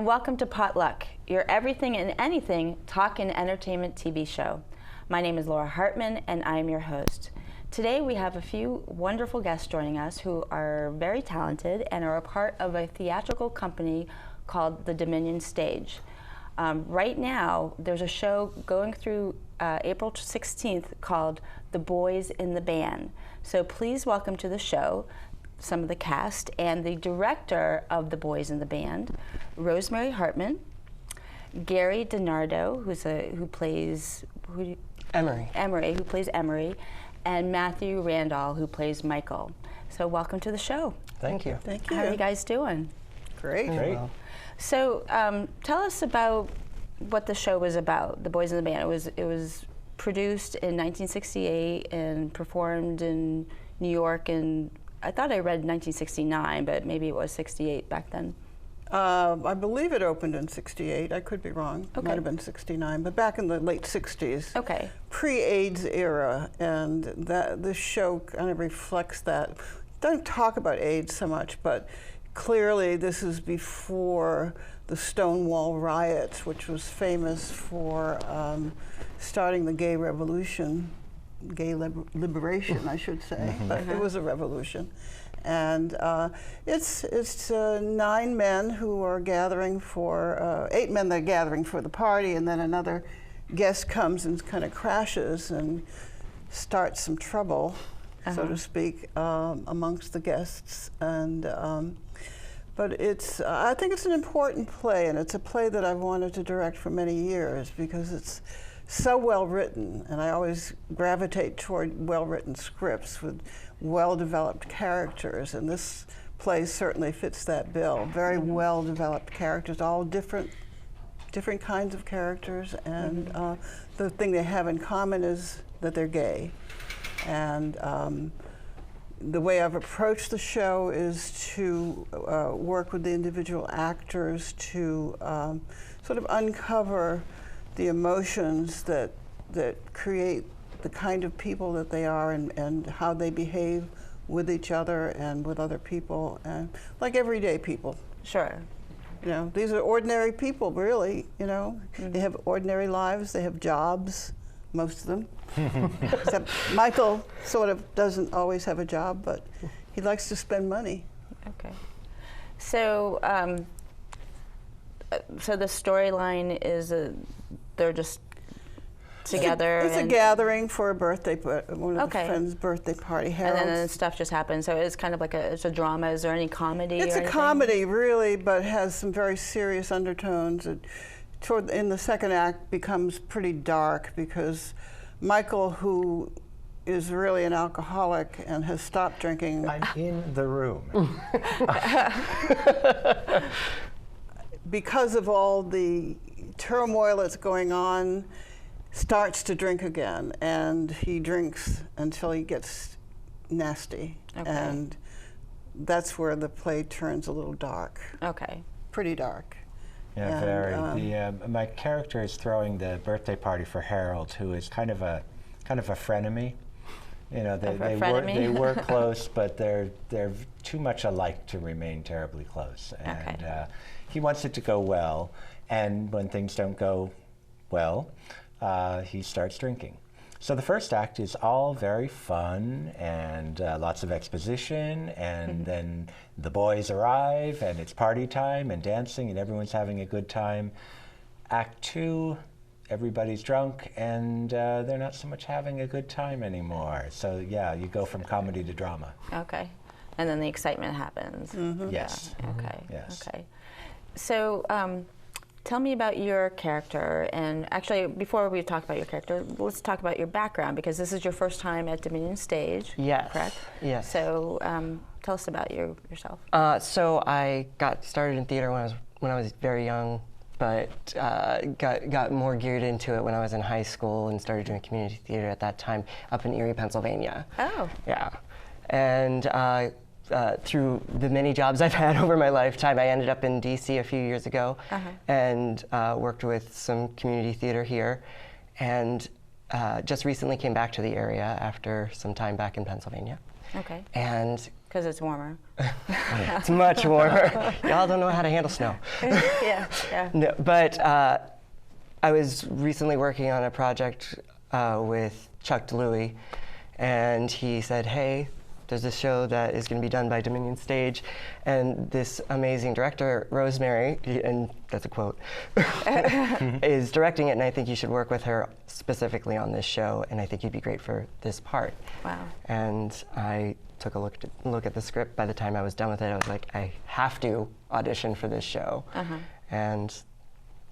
welcome to Potluck, your everything and anything talk and entertainment TV show. My name is Laura Hartman, and I am your host. Today we have a few wonderful guests joining us who are very talented and are a part of a theatrical company called the Dominion Stage. Right now, there's a show going through April 16th called The Boys in the Band. So please welcome to the show some of the cast and the director of The Boys in the Band, Rosemary Hartman, Gary DiNardo, who plays Emery, and Matthew Randall, who plays Michael. So welcome to the show. Thank you. Thank you. How are you guys doing? Great. Great. So tell us about what the show was about, The Boys in the Band. It was produced in 1968 and performed in New York, and I thought I read 1969, but maybe it was 68 back then. I believe it opened in 68. I could be wrong. Okay. It might have been 69, but back in the late 60s. Okay. Pre-AIDS era, and this show kind of reflects that. Don't talk about AIDS so much, but clearly this is before the Stonewall riots, which was famous for starting the gay revolution, gay liberation, I should say, but it was a revolution. And it's 9 men who are gathering for, 8 men that are gathering for the party, and then another guest comes and kind of crashes and starts some trouble, so to speak, amongst the guests. And but I think it's an important play, and it's a play that I've wanted to direct for many years because it's so well written, and I always gravitate toward well-written scripts with well-developed characters, and this play certainly fits that bill. Very well-developed characters, all different kinds of characters, and the thing they have in common is that they're gay. And the way I've approached the show is to work with the individual actors to sort of uncover the emotions that create the kind of people that they are, and how they behave with each other and with other people, and like everyday people. Sure. You know, these are ordinary people, really. You know, they have ordinary lives. They have jobs, most of them. Except Michael sort of doesn't always have a job, but he likes to spend money. Okay. So, so the storyline is they're just together. It's a gathering for a birthday, one of the friends' birthday party. Harold's. And then stuff just happens. So it's kind of like it's a drama. Is there any comedy? It's or a anything? comedy, really, but has some very serious undertones. In the second act, becomes pretty dark because Michael, who is really an alcoholic and has stopped drinking. I'm in the room. Because of all the turmoil that's going on, starts to drink again, and he drinks until he gets nasty. Okay. And that's where the play turns a little dark. Okay. Pretty dark. Yeah, And, very. My character is throwing the birthday party for Harold, who is kind of a frenemy. You know, they work close, but they're too much alike to remain terribly close. And he wants it to go well, and when things don't go well, he starts drinking. So the first act is all very fun and lots of exposition, and then the boys arrive, and it's party time and dancing, and everyone's having a good time. Act 2, everybody's drunk, and they're not so much having a good time anymore. So yeah, you go from comedy to drama. Okay. And then the excitement happens. Yes. Yeah. Okay. Yes. Okay. So tell me about your character, and actually before we talk about your character, let's talk about your background, because this is your first time at Dominion Stage. Yes. Correct? Yes. So tell us about yourself. So I got started in theater when I was very young, but got more geared into it when I was in high school and started doing community theater at that time up in Erie, Pennsylvania. Oh. Yeah. And through the many jobs I've had over my lifetime, I ended up in DC a few years ago and worked with some community theater here, and just recently came back to the area after some time back in Pennsylvania. Okay. And Because it's warmer. It's much warmer. Y'all don't know how to handle snow. Yeah. No, but I was recently working on a project with Chuck DeLuey, and he said, hey, there's this show that is going to be done by Dominion Stage, and this amazing director, Rosemary, and that's a quote, is directing it, and I think you should work with her specifically on this show, and I think you'd be great for this part. Wow. And I took a look at the script. By the time I was done with it, I was like, I have to audition for this show. And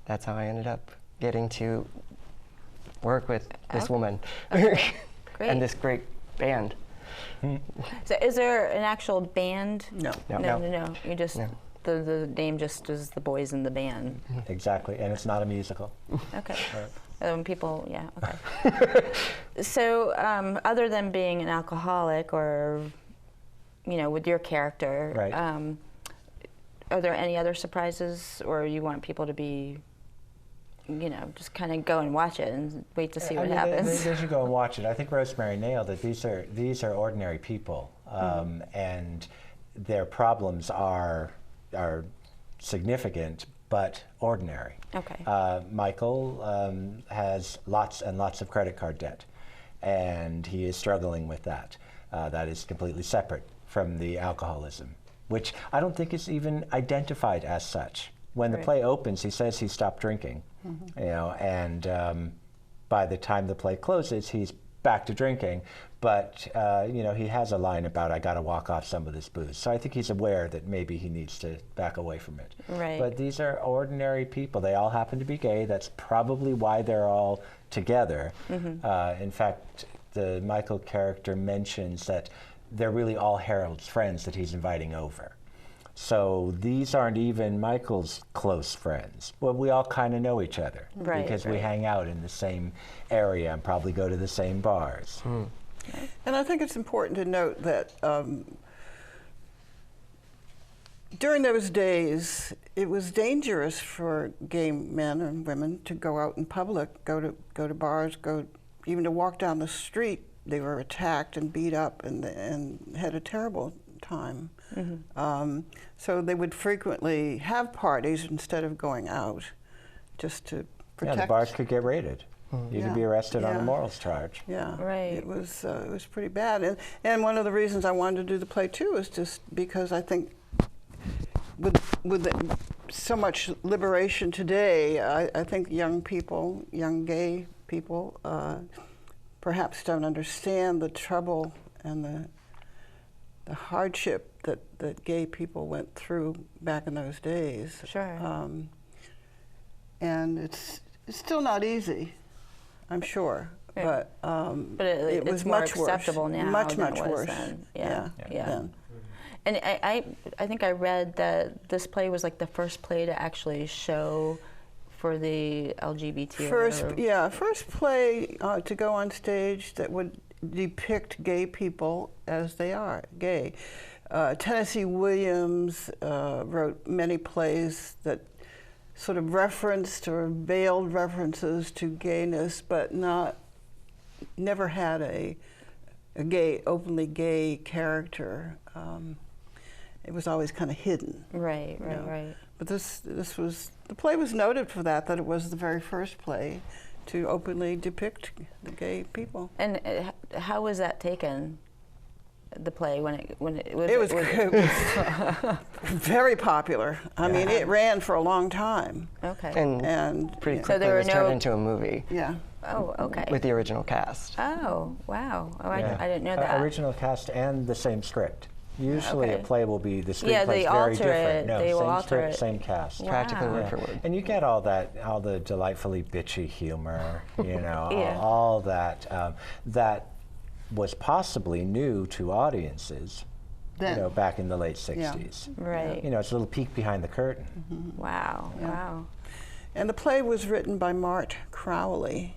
that's how I ended up getting to work with this woman Great. and this great band. So is there an actual band? No. No. You just, the name just is the boys in the band. Exactly, and it's not a musical. Okay. Right. People, yeah, okay. So other than being an alcoholic or, with your character, right. Are there any other surprises, or you want people to be, just kind of go and watch it and wait to see what happens? They should go and watch it. I think Rosemary nailed it. These are ordinary people, and their problems are significant, but ordinary. Okay. Michael has lots and lots of credit card debt, and he is struggling with that. That is completely separate from the alcoholism, which I don't think is even identified as such. When the play opens, he says he stopped drinking, and by the time the play closes, he's back to drinking. But he has a line about, I got to walk off some of this booze. So I think he's aware that maybe he needs to back away from it. Right. But these are ordinary people. They all happen to be gay. That's probably why they're all together. In fact, the Michael character mentions that they're really all Harold's friends that he's inviting over. So these aren't even Michael's close friends. Well, we all kind of know each other because we hang out in the same area and probably go to the same bars. And I think it's important to note that during those days, it was dangerous for gay men and women to go out in public, go to bars, even to walk down the street. They were attacked and beat up and had a terrible time. So they would frequently have parties instead of going out, just to protect. Yeah, the bars could get raided. You could be arrested on a morals charge. Yeah, right. It was pretty bad, and one of the reasons I wanted to do the play too is just because I think with so much liberation today, I think young gay people, perhaps don't understand the trouble and the hardship that gay people went through back in those days. Sure. And it's still not easy, I'm sure, but it was it's more much acceptable worse. now Much than it was worse. then. Yeah. Then. And I think I read that this play was like the first play to actually show for the LGBT. First play to go on stage that would depict gay people as they are, gay. Tennessee Williams wrote many plays that sort of referenced or veiled references to gayness, but never had a openly gay character. It was always kind of hidden. Right. But the play was noted for that it was the very first play to openly depict the gay people. And how was that taken? The play when it was. It was very popular. I mean, it ran for a long time. Okay. And pretty quickly there was turned into a movie. Yeah. Oh, okay. With the original cast. Oh, wow. Oh, I didn't know that. Original cast and the same script. Usually a play will be, the screenplay's they very alter different. it. No, They will same alter script, it. same cast. Wow. Practically word for word. And you get all the delightfully bitchy humor, Yeah. all that. That was possibly new to audiences, Then. back in the late 60s. Right. It's a little peek behind the curtain. Wow. Yeah. Wow. And the play was written by Mart Crowley,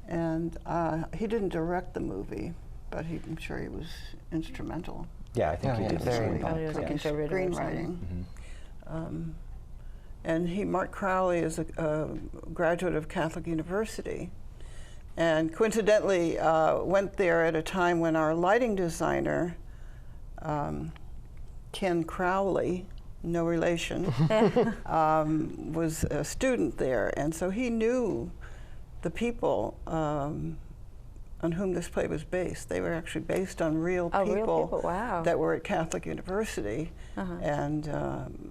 and he didn't direct the movie, but I'm sure he was instrumental. Yeah, I think he did. very the Probably was a screenplay. contributor or something. Screenwriting. And Mart Crowley is a graduate of Catholic University, and coincidentally went there at a time when our lighting designer Ken Crowley, no relation, was a student there, and so he knew the people on whom this play was based. They were actually based on real people Wow. that were at Catholic University and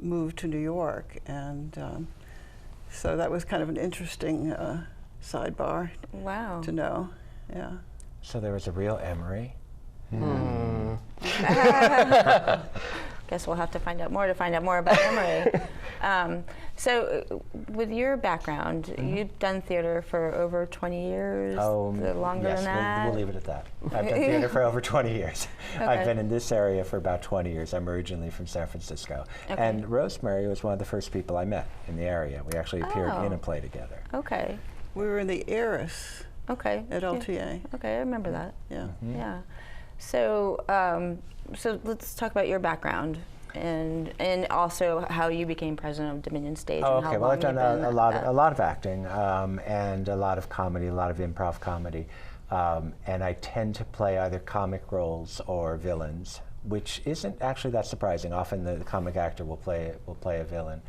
moved to New York, and so that was kind of an interesting sidebar Wow. to know. Yeah. So there was a real Emery. Guess we'll have to find out more about Emery. So, with your background, you've done theater for over 20 years, longer yes, than that? We'll leave it at that. I've done theater for over 20 years. Okay. I've been in this area for about 20 years. I'm originally from San Francisco. Okay. And Rosemary was one of the first people I met in the area. We actually appeared in Oh. a play together. Okay. We were in the Heiress Okay. at Yeah. LTA. Okay, I remember that. Yeah. Yeah. So, so let's talk about your background and also how you became president of Dominion Stage. Oh, and how okay. Well, long I've done you've been a lot of acting and a lot of comedy, a lot of improv comedy, and I tend to play either comic roles or villains, which isn't actually that surprising. Often the comic actor will play a villain,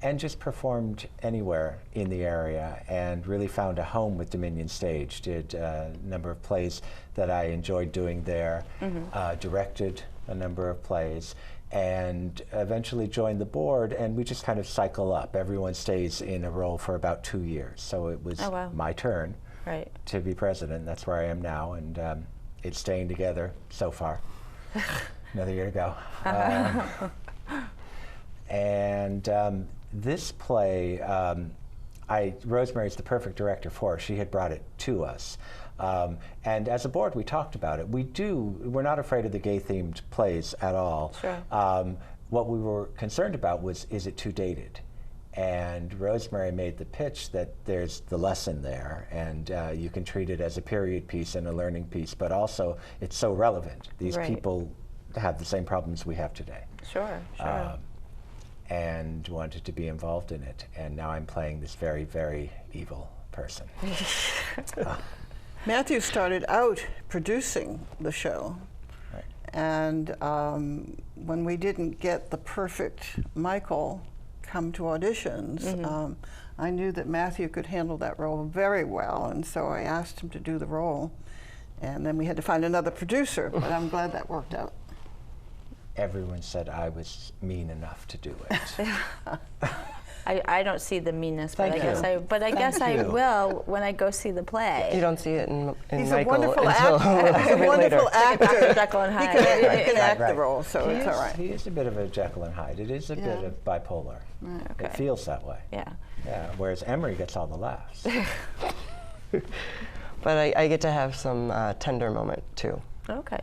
and just performed anywhere in the area and really found a home with Dominion Stage. Did a number of plays that I enjoyed doing there, directed a number of plays, and eventually joined the board, and we just kind of cycle up. Everyone stays in a role for about 2 years. So it was my turn to be president. That's where I am now, and it's staying together so far. Another year to go. And this play, Rosemary's the perfect director for it. She had brought it to us. And as a board, we talked about it. We're not afraid of the gay-themed plays at all. Sure. What we were concerned about was, is it too dated? And Rosemary made the pitch that there's the lesson there, and you can treat it as a period piece and a learning piece, but also it's so relevant. These people have the same problems we have today. Sure, sure. And wanted to be involved in it. And now I'm playing this very, very evil person. Matthew started out producing the show, Right. and when we didn't get the perfect Michael come to auditions, I knew that Matthew could handle that role very well, and so I asked him to do the role. And then we had to find another producer, but I'm glad that worked out. Everyone said I was mean enough to do it. I don't see the meanness, but Thank I guess I will when I go see the play. You don't see it in He's Michael a wonderful until actor. He's a wonderful actor. Jekyll and He Hyde. can act the role, so He it's is, all right. He is a bit of a Jekyll and Hyde. It is a bit of bipolar. Okay. It feels that way. Yeah. Yeah. Whereas Emery gets all the laughs. But I get to have some tender moment too, Okay.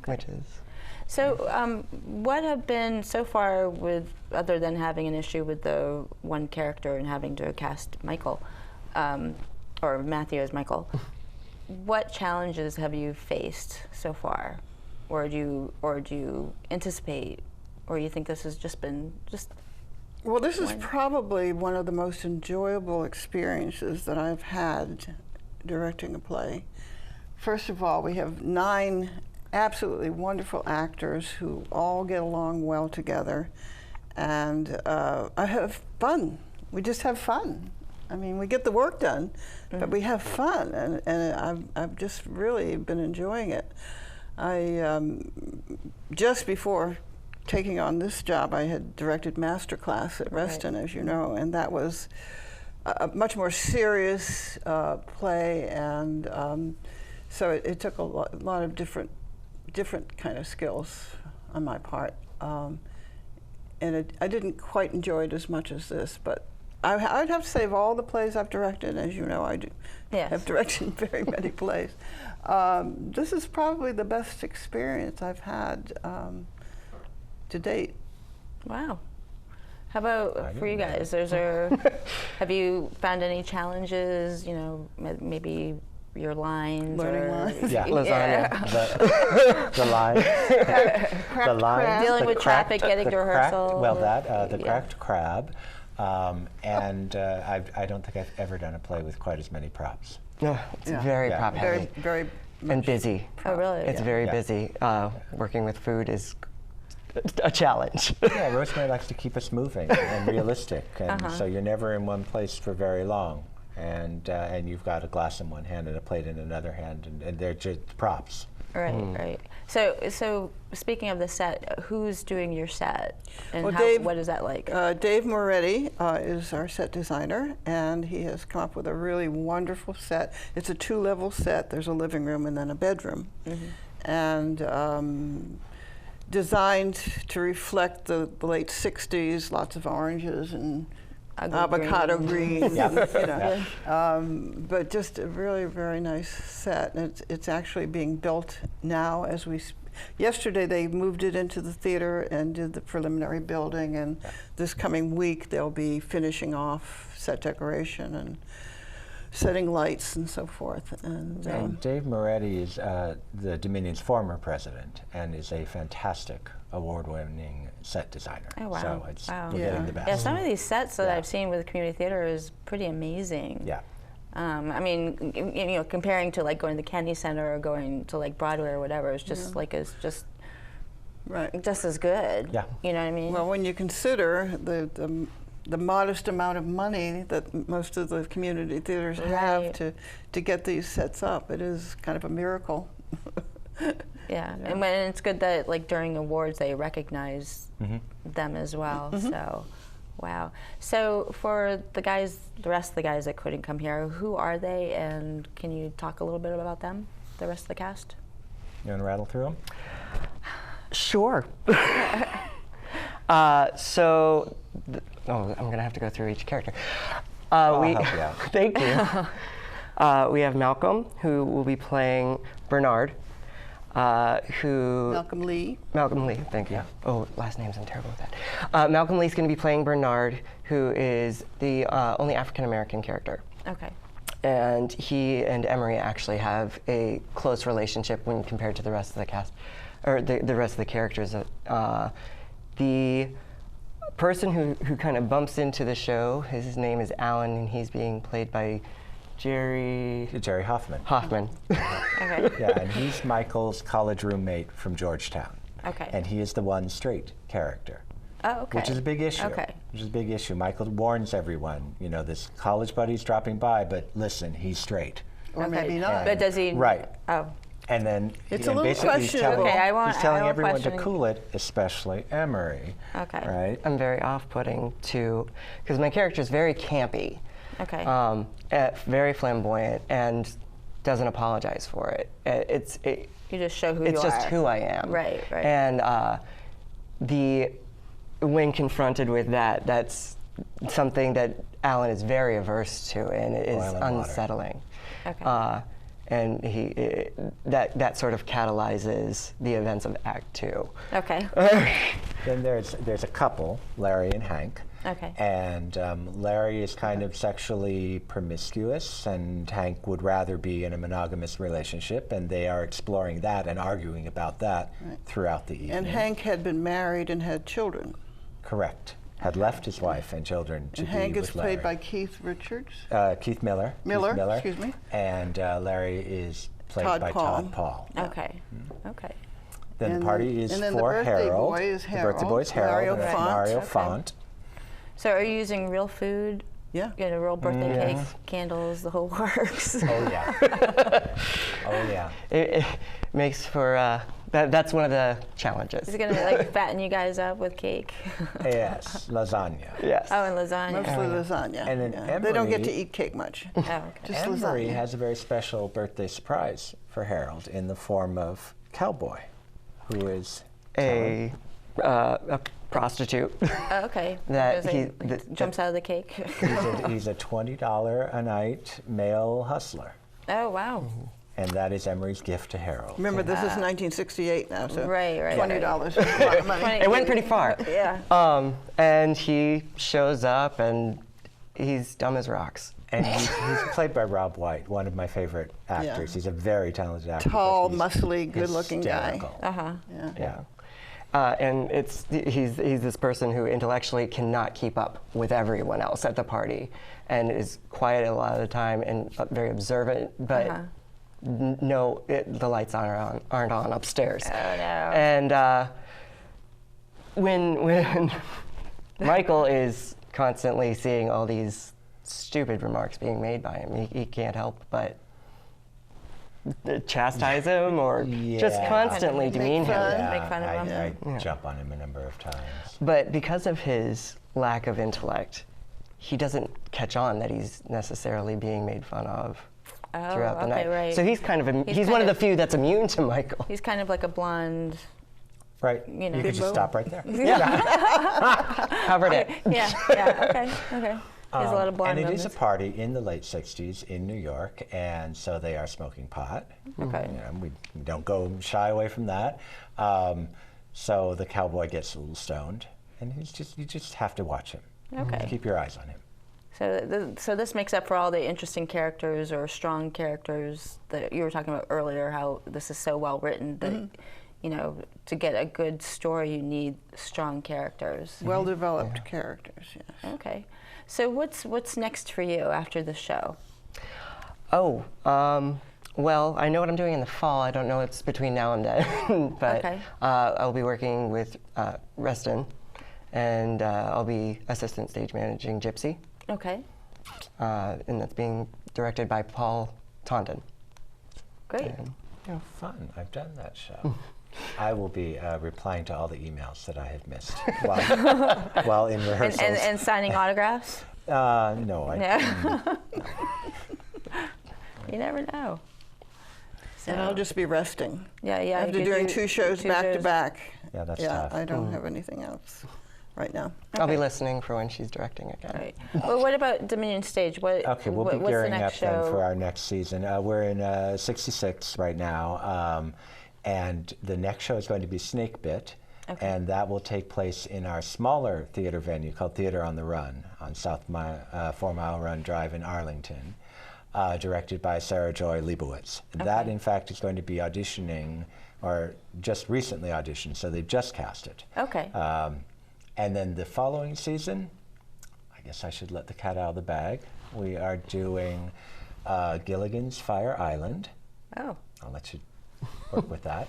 which is. So, what have been so far with, other than having an issue with the one character and having to cast Michael, or Matthew as Michael, what challenges have you faced so far, or do you anticipate, or you think this has just been Well, this is probably one of the most enjoyable experiences that I've had directing a play. First of all, we have 9 absolutely wonderful actors who all get along well together, and I have fun. We just have fun. I mean, we get the work done, but we have fun, and I've just really been enjoying it. I just before taking on this job, I had directed Masterclass at Reston, as you know, and that was a much more serious play, and so it took a lot of different kind of skills on my part, and I didn't quite enjoy it as much as this, but I'd have to say of all the plays I've directed, as you know, I do have directed very many plays. This is probably the best experience I've had to date. Wow. How about for you guys? Have you found any challenges? You know, maybe your lines Learning lines. Yeah. Lasagna. The lines. The lines. Dealing with traffic, getting to rehearsal. The cracked crab. And I don't think I've ever done a play with quite as many props. No, it's very prop heavy. Very And busy. Oh, really? It's Yeah. very busy. Working with food is a challenge. Yeah, Rosemary likes to keep us moving and realistic, and so you're never in one place for very long. And you've got a glass in one hand and a plate in another hand, and they're just props. Right, right. So speaking of the set, who's doing your set, and Well, what is that like? Dave Moretti is our set designer, and he has come up with a really wonderful set. It's a 2-level set. There's a living room and then a bedroom, and designed to reflect the late '60s. Lots of oranges and avocado greens, but just a really very nice set. And it's actually being built now as we. Yesterday they moved it into the theater and did the preliminary building, and this coming week they'll be finishing off set decoration and setting lights and so forth. And Dave Moretti is the Dominion's former president and is a fantastic award-winning set designer. Oh, wow. So we're getting the best. Yeah, some of these sets that I've seen with community theater is pretty amazing. Yeah. I mean, comparing to like going to the Kennedy Center or going to like Broadway or whatever, it's just like just as good. Yeah. You know what I mean? Well, when you consider the modest amount of money that most of the community theaters have to get these sets up, it is kind of a miracle. Yeah, and it's good that like during awards they recognize them as well. So, wow. So for the rest of the guys that couldn't come here, who are they, and can you talk a little bit about them, the rest of the cast? You want to rattle through them? Sure. I'm going to have to go through each character. I'll help you out. Thank you. We have Malcolm, who will be playing Bernard. Malcolm Lee, thank you. Oh, last names, I'm terrible with that. Malcolm Lee's going to be playing Bernard, who is the only African-American character. Okay. And he and Emery actually have a close relationship when compared to the rest of the cast, or the rest of the characters. The person who kind of bumps into the show, his name is Alan, and he's being played by Jerry Hoffman. Okay. Yeah, and he's Michael's college roommate from Georgetown. Okay. And he is the one straight character. Oh, okay. Which is a big issue. Okay. Which is a big issue. Michael warns everyone, this college buddy's dropping by, but listen, he's straight. or maybe not. But does he? Right. Oh. And then It's a little basically he's questionable. telling, he's telling everyone to questioning. cool it, especially Emery. Okay. Right? I'm very off-putting too, because my character is very campy. Okay. Very flamboyant, and doesn't apologize for it. You just show who you are. It's just who I am. Right. And when confronted with that, that's something that Alan is very averse to, and it is unsettling. Okay. And that sort of catalyzes the events of Act 2. Okay. Then there's a couple, Larry and Hank. Okay. And Larry is kind of sexually promiscuous, and Hank would rather be in a monogamous relationship, and they are exploring that and arguing about that throughout the evening. And Hank had been married and had children. Correct. Had left his wife and children to And be Hank with is played Larry. by Keith Richards. Keith Miller. Miller, Keith Miller. excuse me. And Larry is played Todd by Paul. Todd Paul. Okay. Okay. Then And the party is and then the for birthday Harold. boy is The birthday Harold. boy is Harold. Mario and that's Font. Mario Okay. Font. So are you using real food? Yeah. You know, real birthday Yes. cake, candles, the whole works. Oh yeah. Oh yeah. It makes for that's one of the challenges. Is it gonna like fatten you guys up with cake? Yes, lasagna. Yes. Oh, and lasagna. Mostly lasagna. And then yeah. They don't get to Emery- eat cake much. Oh, okay. Just Emery lasagna. has a very special birthday surprise for Harold in the form of Cowboy, who is A prostitute. Oh, okay. That Goes he- like, that- jumps out of the cake. he's a $20 a night male hustler, Oh, wow. and that is Emery's gift to Harold. Remember, this is 1968 now, so Right. $20 is a lot of money. It went pretty far. Yeah. And he shows up, and he's dumb as rocks. And he's played by Rob White, one of my favorite actors. Yeah. He's a very talented actor. Tall, but he's muscly, good-looking guy. hysterical. Uh-huh. Yeah. Yeah. And he's this person who intellectually cannot keep up with everyone else at the party, and is quiet a lot of the time and very observant, but no, the lights aren't on upstairs. Oh, no. And when Michael is constantly seeing all these stupid remarks being made by him, he can't help but chastise him or just constantly demean him. Make fun of him. I jump on him a number of times. But because of his lack of intellect, he doesn't catch on that he's necessarily being made fun of throughout the night. Right. So he's kind of he's one of the few that's immune to Michael. He's kind of like a blonde. Right. You know. You could just stop right there. Covered it. Okay. There's a lot of blonde and it moments. is a party in the late 60s in New York, and so they are smoking pot. Okay. You know, we don't go shy away from that. So the cowboy gets a little stoned, and you just have to watch him. Okay. Keep your eyes on him. So this makes up for all the interesting characters or strong characters that you were talking about earlier, how this is so well written that, you know, to get a good story, you need strong characters. Well-developed characters, yes. Okay. So what's next for you after the show? Oh, well, I know what I'm doing in the fall. I don't know what's between now and then, but I'll be working with Reston, and I'll be assistant stage managing Gypsy. Okay. And that's being directed by Paul Tondon. Great. Fun. I've done that show. I will be replying to all the emails that I have missed while in rehearsals. And signing autographs? No, I No. You never know. So, And I'll just be resting. Yeah. After doing two shows back to back. Yeah, that's tough. I don't have anything else right now. I'll be listening for when she's directing again. Right. Well, what about Dominion Stage? We'll be gearing up then for our next season. We're in 66 right now, and the next show is going to be Snake Bit, and that will take place in our smaller theater venue called Theater on the Run on 4 Mile Run Drive in Arlington, directed by Sarah Joy Leibowitz. That, in fact, is going to be auditioning, or just recently auditioned, so they've just cast it. Okay. And then the following season, I guess I should let the cat out of the bag. We are doing Gilligan's Fire Island. Oh. I'll let you work with that.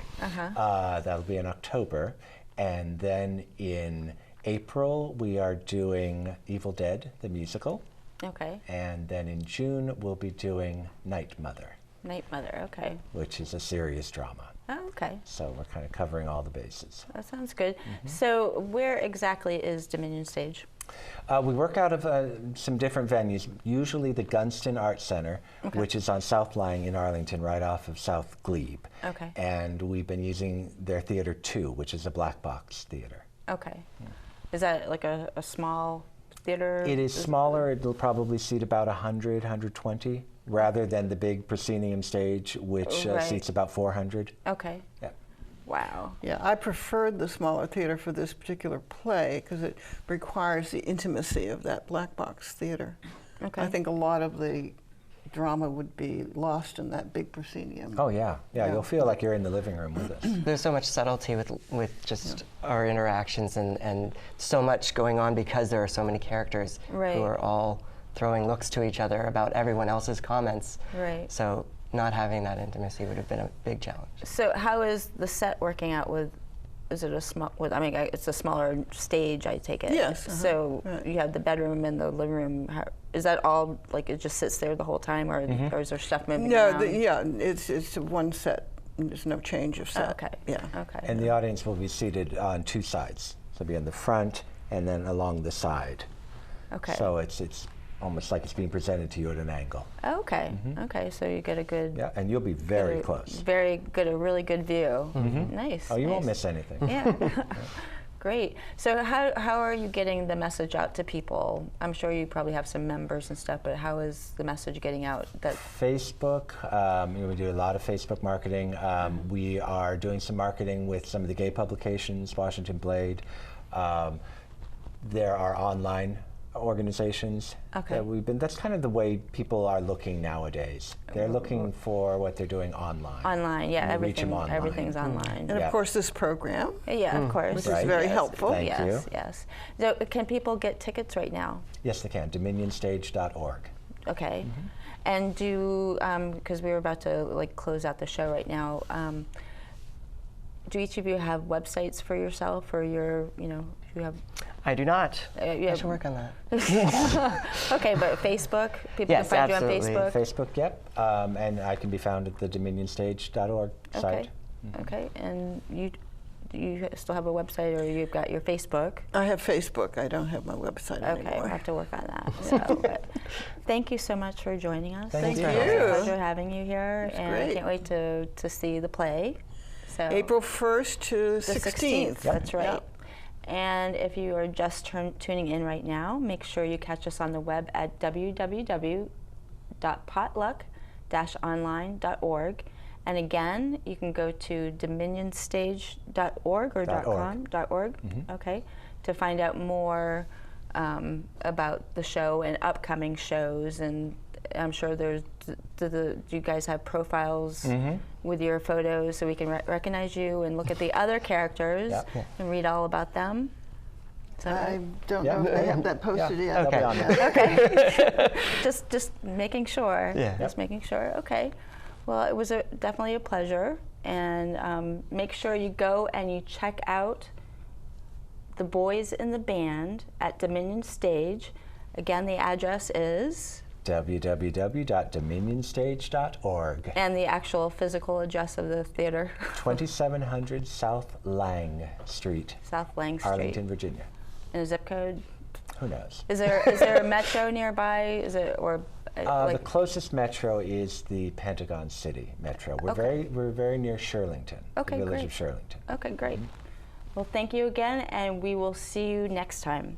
That'll be in October. And then in April, we are doing Evil Dead, the musical. Okay. And then in June, we'll be doing Night Mother. Night Mother, okay. Which is a serious drama. Oh, okay. So we're kind of covering all the bases. That sounds good. So where exactly is Dominion Stage? We work out of some different venues, usually the Gunston Art Center, which is on South Lying in Arlington, right off of South Glebe. Okay. And we've been using their Theater Two, which is a black box theater. Okay. Is that like a small theater? It is smaller. It'll probably seat about 100, 120, rather than the big proscenium stage, which seats about 400. Okay. Yeah. Wow. Yeah, I preferred the smaller theater for this particular play because it requires the intimacy of that black box theater. Okay. I think a lot of the drama would be lost in that big proscenium. Oh yeah, you'll feel like you're in the living room with us. There's so much subtlety with just our interactions and so much going on because there are so many characters who are all throwing looks to each other about everyone else's comments. Right. So not having that intimacy would have been a big challenge. So how is the set working out with? Is it a small? I mean, it's a smaller stage, I take it. Yes. So you have the bedroom and the living room. Is that all like it just sits there the whole time, or is there stuff moving around? It's one set. There's no change of set. Okay. Yeah. Okay. And the audience will be seated on two sides. So it'll be in the front and then along the side. Okay. So it's almost like it's being presented to you at an angle. Okay. Okay. So you get a good. Yeah, and you'll be very close. Very good. A really good view. Nice. Oh, you won't miss anything. Yeah. Great. So how are you getting the message out to people? I'm sure you probably have some members and stuff, but how is the message getting out? Facebook, we do a lot of Facebook marketing. We are doing some marketing with some of the gay publications, Washington Blade. There are online organizations that that's kind of the way people are looking nowadays. They're looking for what they're doing online. Online, yeah, everything's online. And of course this program. Yeah, of course. Which is very helpful. Thank you. Yes. So can people get tickets right now? Yes, they can. DominionStage.org. Okay. And do, because we're about to like close out the show right now, do each of you have websites for yourself, or your, you know, you have? I do not. I should work on that. Okay, but Facebook, people Yes, can find absolutely. you on Facebook? Facebook, yep. And I can be found at the DominionStage.org site. Okay, okay, and you still have a website, or you've got your Facebook? I have Facebook. I don't have my website anymore. Okay, we'll have to work on that. So, but thank you so much for joining us. Thank you. It's a pleasure having you here, It's and great. I can't wait to see the play. So April 1st to the 16th. That's right. Yep. And if you are just tuning in right now, make sure you catch us on the web at www.potluck-online.org. And again, you can go to dominionstage.org or .com, .org, okay, to find out more about the show and upcoming shows. And I'm sure there's, do you guys have profiles with your photos so we can recognize you and look at the other characters and read all about them? Is that I right? don't know if they have that posted yet. Okay. That'll be on there. Okay. just making sure. Yeah. Just making sure. Okay. Well, it was definitely a pleasure, and make sure you go and you check out the boys in the band at Dominion Stage. Again, the address is www.dominionstage.org. and the actual physical address of the theater. 2700 South Lang Street, South Lang Street. Arlington, Virginia. And a zip code. Who knows? Is there a metro nearby? Is it or The closest metro is the Pentagon City Metro. We're very near Shirlington, Okay, the village great. of Shirlington. Okay, great. Well, thank you again, and we will see you next time.